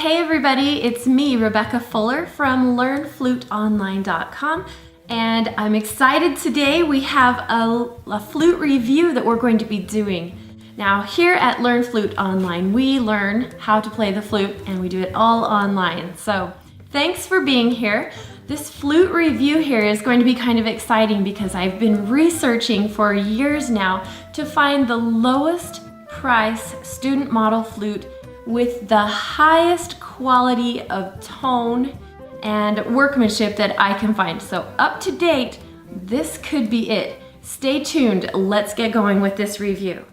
hey everybody, it's me, Rebecca Fuller from LearnFluteOnline.com, and I'm excited today. We have a flute review that we're going to be doing. Now here at Learn Flute Online, we learn how to play the flute and we do it all online. So thanks for being here. This flute review here is going to be kind of exciting because I've been researching for years now to find the lowest price student model flute with the highest quality of tone and workmanship that I can find. So up to date, this could be it. Stay tuned, let's get going with this review.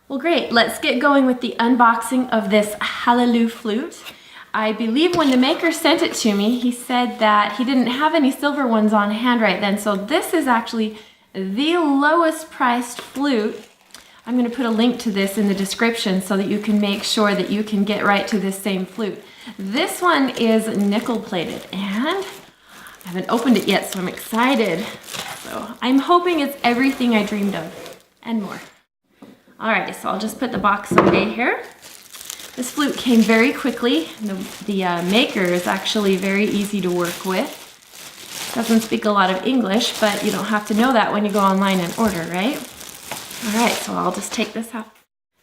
Well great, let's get going with the unboxing of this Hallelu Flute. I believe when the maker sent it to me, he said that he didn't have any silver ones on hand right then, so this is actually the lowest priced flute. I'm going to put a link to this in the description so that you can make sure that you can get right to this same flute. This one is nickel plated and I haven't opened it yet, so I'm excited. So I'm hoping it's everything I dreamed of and more. Alright, so I'll just put the box away here. This flute came very quickly. The maker is actually very easy to work with. Doesn't speak a lot of English, but you don't have to know that when you go online and order, right? Alright, so I'll just take this out.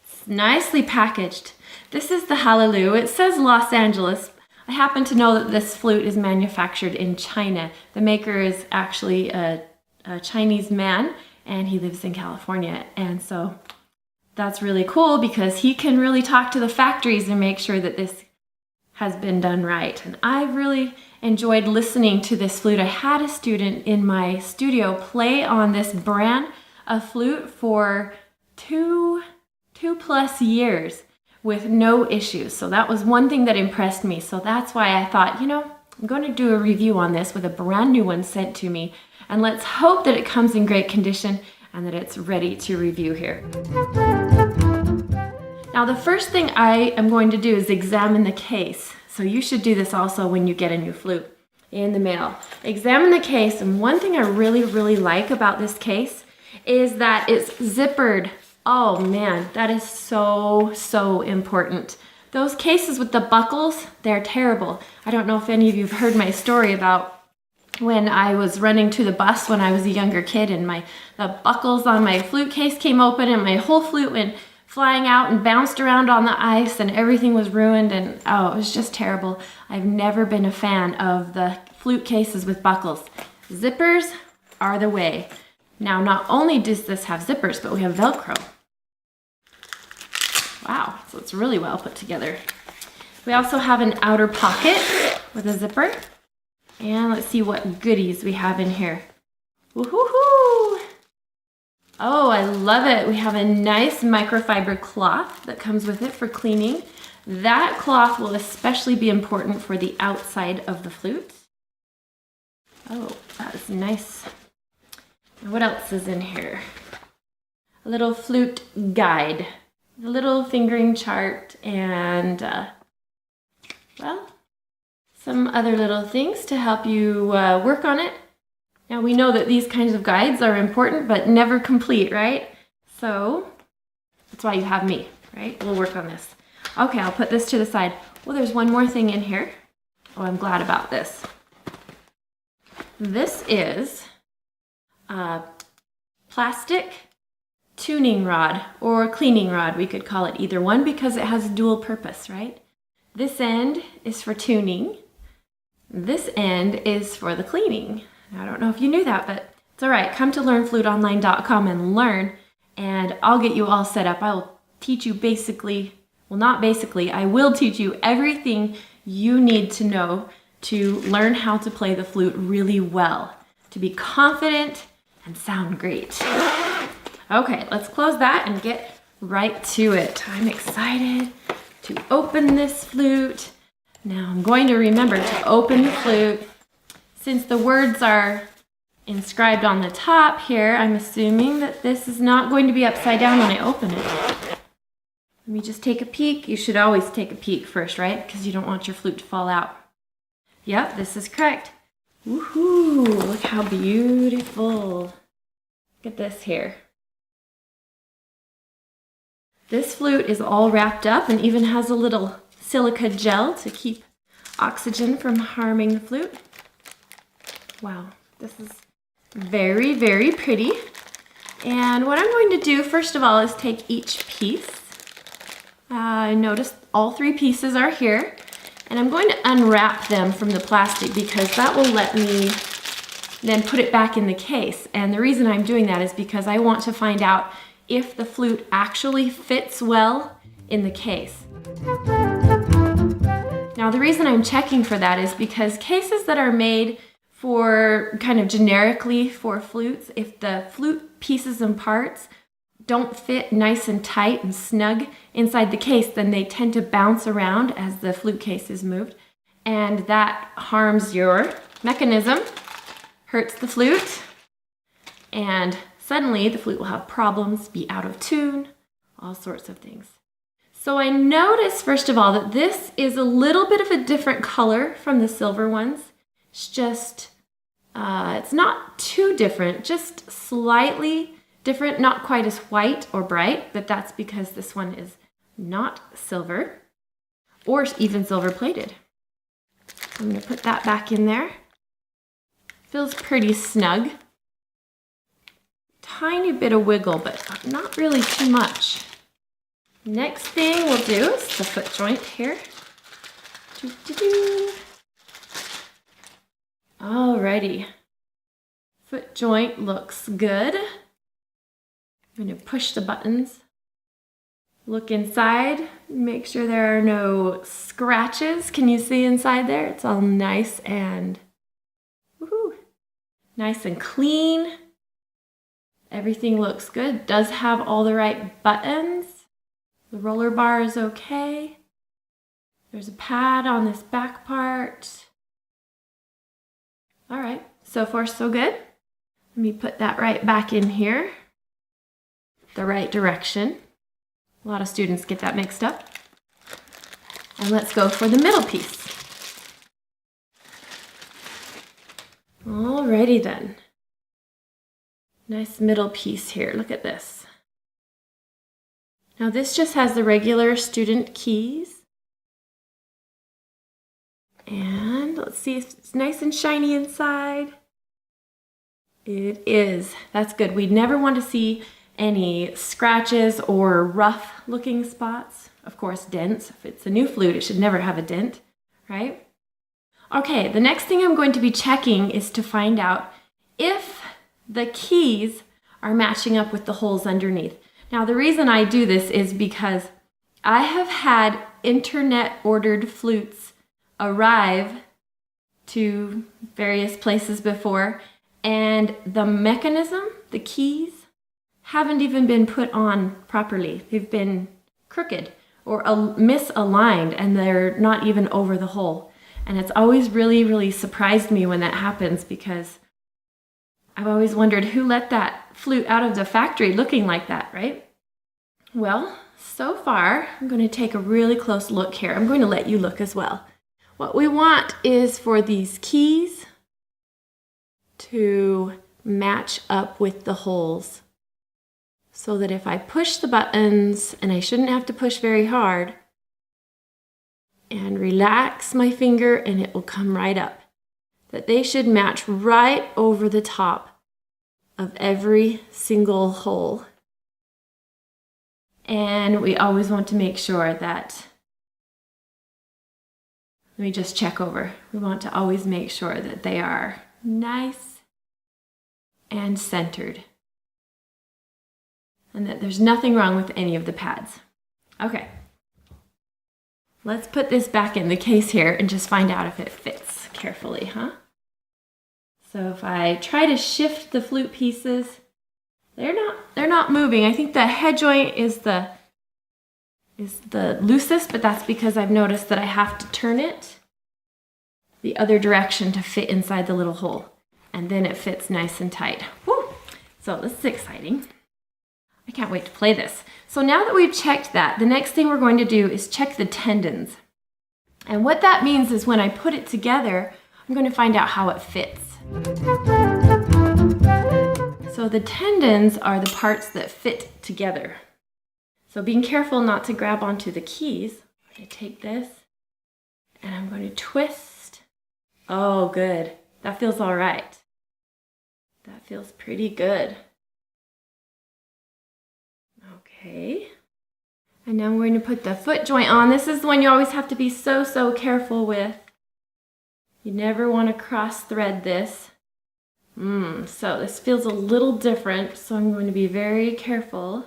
It's nicely packaged. This is the Hallelu. It says Los Angeles. I happen to know that this flute is manufactured in China. The maker is actually a Chinese man and he lives in California. And so that's really cool because he can really talk to the factories and make sure that this has been done right. And I've really enjoyed listening to this flute. I had a student in my studio play on this brand of flute for two plus years with no issues. So that was one thing that impressed me. So that's why I thought, you know, I'm going to do a review on this with a brand new one sent to me. And let's hope that it comes in great condition and that it's ready to review here. Now the first thing I am going to do is examine the case. So you should do this also when you get a new flute in the mail. Examine the case, and one thing I really like about this case is that it's zippered. Oh man, that is so important. Those cases with the buckles, they're terrible. I don't know if any of you have heard my story about when I was running to the bus when I was a younger kid and the buckles on my flute case came open and my whole flute went flying out and bounced around on the ice and everything was ruined, and oh, it was just terrible. I've never been a fan of the flute cases with buckles. Zippers are the way. Now, not only does this have zippers, but we have Velcro. Wow, so it's really well put together. We also have an outer pocket with a zipper. And let's see what goodies we have in here. Woohoo! Oh, I love it. We have a nice microfiber cloth that comes with it for cleaning. That cloth will especially be important for the outside of the flute. Oh, that is nice. What else is in here? A little flute guide, a little fingering chart, and well, some other little things to help you work on it. Now we know that these kinds of guides are important, but never complete, right? So that's why you have me, right? We'll work on this. Okay, I'll put this to the side. Well, there's one more thing in here. Oh, I'm glad about this. This is a plastic tuning rod or cleaning rod, we could call it either one because it has a dual purpose, right? This end is for tuning. This end is for the cleaning. I don't know if you knew that, but it's all right. Come to LearnFluteOnline.com and learn, and I'll get you all set up. I'll teach you basically, well, not basically, I will teach you everything you need to know to learn how to play the flute really well, to be confident and sound great. Okay, let's close that and get right to it. I'm excited to open this flute. Now I'm going to remember to open the flute. Since the words are inscribed on the top here, I'm assuming that this is not going to be upside down when I open it. Let me just take a peek. You should always take a peek first, right? Because you don't want your flute to fall out. Yep, this is correct. Woohoo! Look how beautiful. Look at this here. This flute is all wrapped up and even has a little silica gel to keep oxygen from harming the flute. Wow, this is very, very pretty. And what I'm going to do first of all is take each piece. I noticed all 3 pieces are here, and I'm going to unwrap them from the plastic because that will let me then put it back in the case. And the reason I'm doing that is because I want to find out if the flute actually fits well in the case. Now the reason I'm checking for that is because cases that are made for kind of generically for flutes, if the flute pieces and parts don't fit nice and tight and snug inside the case, then they tend to bounce around as the flute case is moved, and that harms your mechanism, hurts the flute, and suddenly the flute will have problems, be out of tune, all sorts of things. So I noticed first of all that this is a little bit of a different color from the silver ones. It's just, it's not too different, just slightly different, not quite as white or bright, but that's because this one is not silver or even silver plated. I'm going to put that back in there. Feels pretty snug. Tiny bit of wiggle, but not really too much. Next thing we'll do is the foot joint here. Alrighty. Foot joint looks good. I'm going to push the buttons, look inside, make sure there are no scratches. Can you see inside there? It's all nice and nice and clean. Everything looks good. Does have all the right buttons. The roller bar is okay. There's a pad on this back part. All right, so far so good. Let me put that right back in here. The right direction. A lot of students get that mixed up. And let's go for the middle piece. Alrighty then. Nice middle piece here. Look at this. Now this just has the regular student keys. And let's see if it's nice and shiny inside. It is. That's good. We'd never want to see any scratches or rough looking spots. Of course, dents. If it's a new flute, it should never have a dent, right? Okay, the next thing I'm going to be checking is to find out if the keys are matching up with the holes underneath. Now, the reason I do this is because I have had internet ordered flutes arrive to various places before, and the mechanism, the keys, haven't even been put on properly. They've been crooked or misaligned, and they're not even over the hole. And it's always really, really surprised me when that happens, because I've always wondered who let that flute out of the factory looking like that, right? Well, so far, I'm going to take a really close look here. I'm going to let you look as well. What we want is for these keys to match up with the holes, so that if I push the buttons, and I shouldn't have to push very hard, and relax my finger, and it will come right up, that they should match right over the top of every single hole. And we always want to make sure that, let me just check over. We want to always make sure that they are nice and centered, and that there's nothing wrong with any of the pads. Okay, let's put this back in the case here and just find out if it fits carefully, huh? So if I try to shift the flute pieces, they're not moving. I think the head joint is the loosest, but that's because I've noticed that I have to turn it the other direction to fit inside the little hole, and then it fits nice and tight. Woo! So this is exciting. I can't wait to play this. So now that we've checked that, the next thing we're going to do is check the tendons. And what that means is when I put it together, I'm going to find out how it fits. So the tendons are the parts that fit together. So being careful not to grab onto the keys. I'm going to take this and I'm going to twist. Oh, good. That feels all right. That feels pretty good. Okay. And now we're going to put the foot joint on. This is the one you always have to be so careful with. You never want to cross thread this. So this feels a little different, so I'm going to be very careful.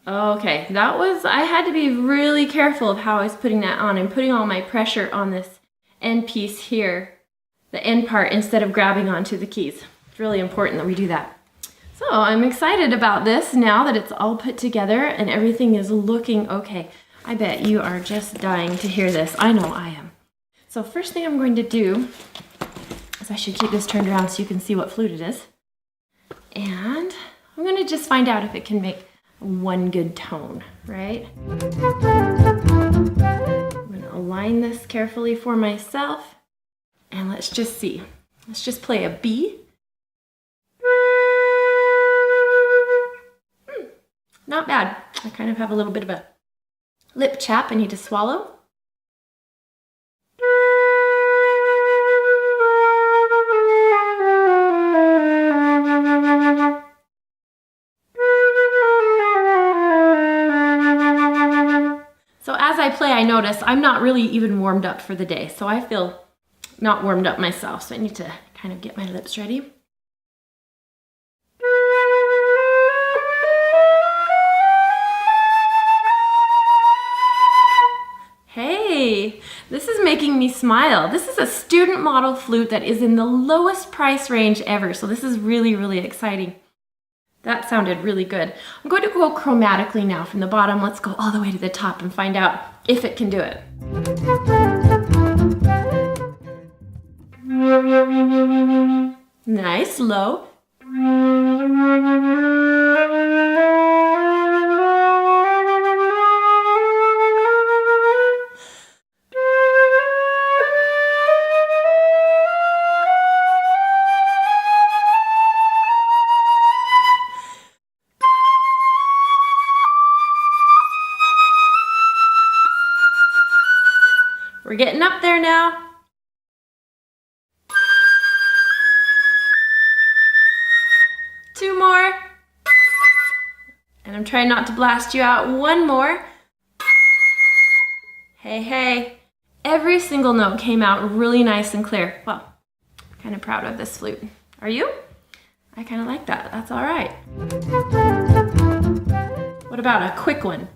Okay, I had to be really careful of how I was putting that on. I'm putting all my pressure on this end piece here, the end part, instead of grabbing onto the keys. It's really important that we do that. So I'm excited about this now that it's all put together and everything is looking okay. I bet you are just dying to hear this. I know I am. So first thing I'm going to do is I should keep this turned around so you can see what flute it is. And I'm going to just find out if it can make one good tone, right? I'm going to align this carefully for myself. And let's just see. Let's just play a B. Not bad. I kind of have a little bit of a lip chap I need to swallow. So as I play, I notice I'm not really even warmed up for the day. So I feel not warmed up myself. So I need to kind of get my lips ready. Hey, this is making me smile. This is a student model flute that is in the lowest price range ever. So this is really exciting. That sounded really good. I'm going to go chromatically now from the bottom. Let's go all the way to the top and find out if it can do it. Nice, low. We're getting up there now. Two more. And I'm trying not to blast you out. One more. Hey. Every single note came out really nice and clear. Well, I'm kind of proud of this flute. Are you? I kind of like that. That's all right. What about a quick one?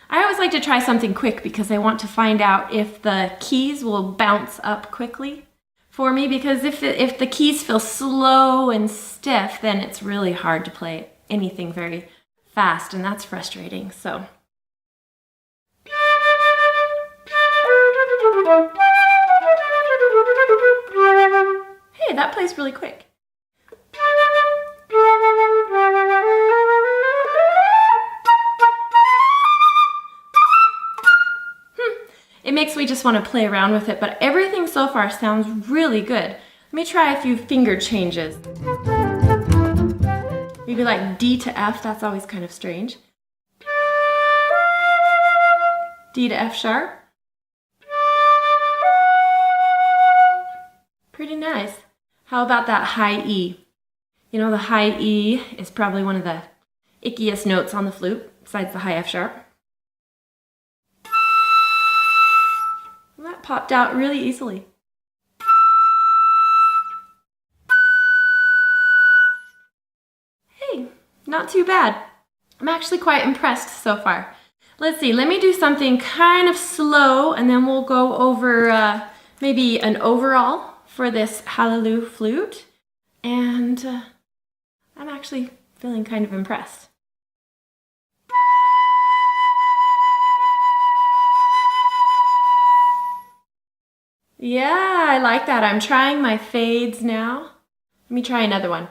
I like to try something quick because I want to find out if the keys will bounce up quickly for me, because if the keys feel slow and stiff, then it's really hard to play anything very fast, and that's frustrating. So hey, that plays really quick. It makes me just want to play around with it, but everything so far sounds really good. Let me try a few finger changes. Maybe like D to F, that's always kind of strange. D to F sharp. Pretty nice. How about that high E? You know, the high E is probably one of the ickiest notes on the flute, besides the high F sharp. That popped out really easily. Hey, not too bad. I'm actually quite impressed so far. Let's see, let me do something kind of slow and then we'll go over maybe an overall for this Hallelu flute. And I'm actually feeling kind of impressed. Yeah, I like that. I'm trying my fades now. Let me try another one.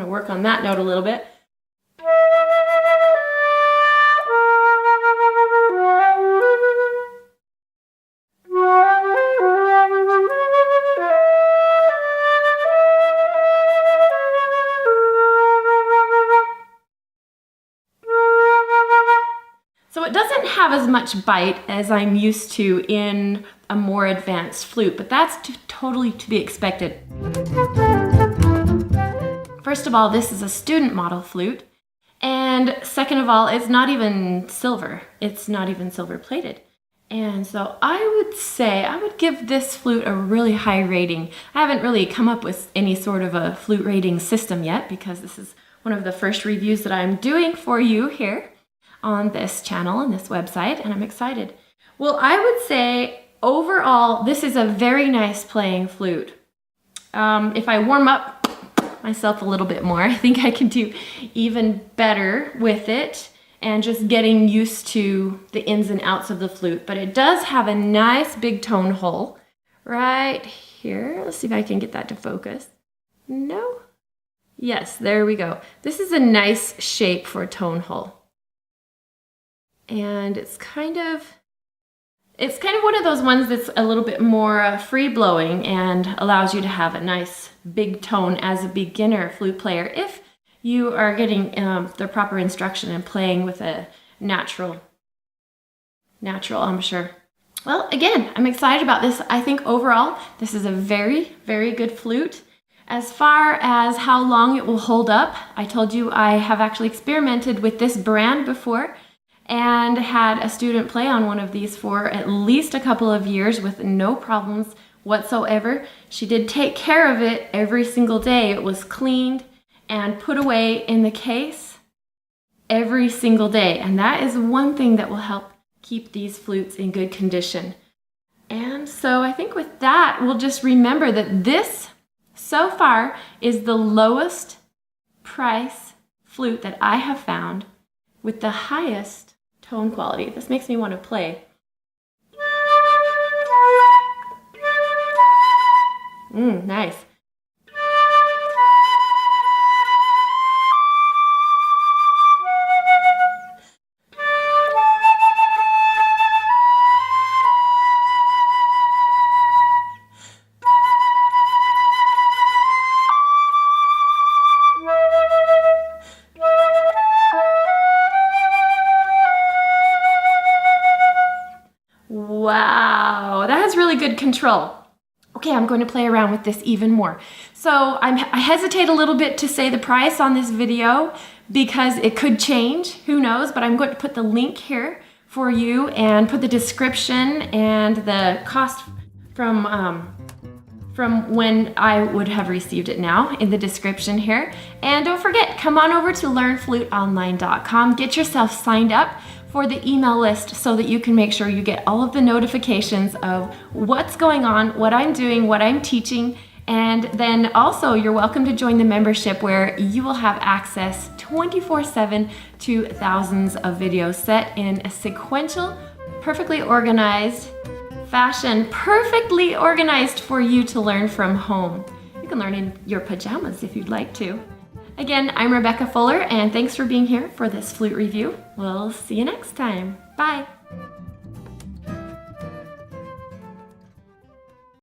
to work on that note a little bit. So it doesn't have as much bite as I'm used to in a more advanced flute, but that's totally to be expected. First of all, this is a student model flute. And second of all, it's not even silver. It's not even silver plated. And so I would say I would give this flute a really high rating. I haven't really come up with any sort of a flute rating system yet because this is one of the first reviews that I'm doing for you here on this channel and this website, and I'm excited. Well, I would say overall, this is a very nice playing flute. If I warm up myself a little bit more, I think I can do even better with it and just getting used to the ins and outs of the flute. But it does have a nice big tone hole right here. Let's see if I can get that to focus. No? Yes, there we go. This is a nice shape for a tone hole. And it's kind of one of those ones that's a little bit more free blowing and allows you to have a nice big tone as a beginner flute player if you are getting the proper instruction and playing with a natural embouchure. Well, again, I'm excited about this. I think overall, this is a very, very good flute. As far as how long it will hold up, I told you I have actually experimented with this brand before and had a student play on one of these for at least a couple of years with no problems whatsoever. She did take care of it every single day. It was cleaned and put away in the case every single day. And that is one thing that will help keep these flutes in good condition. And so I think with that, we'll just remember that this so far is the lowest price flute that I have found with the highest tone quality. This makes me want to play. Nice. Wow, that has really good control. Okay, I'm going to play around with this even more. So I hesitate a little bit to say the price on this video because it could change, who knows, but I'm going to put the link here for you and put the description and the cost from when I would have received it now in the description here. And don't forget, come on over to learnfluteonline.com, get yourself signed up for the email list so that you can make sure you get all of the notifications of what's going on, what I'm doing, what I'm teaching. And then also you're welcome to join the membership where you will have access 24/7 to thousands of videos set in a sequential, perfectly organized fashion, perfectly organized for you to learn from home. You can learn in your pajamas if you'd like to. Again, I'm Rebecca Fuller, and thanks for being here for this flute review. We'll see you next time. Bye.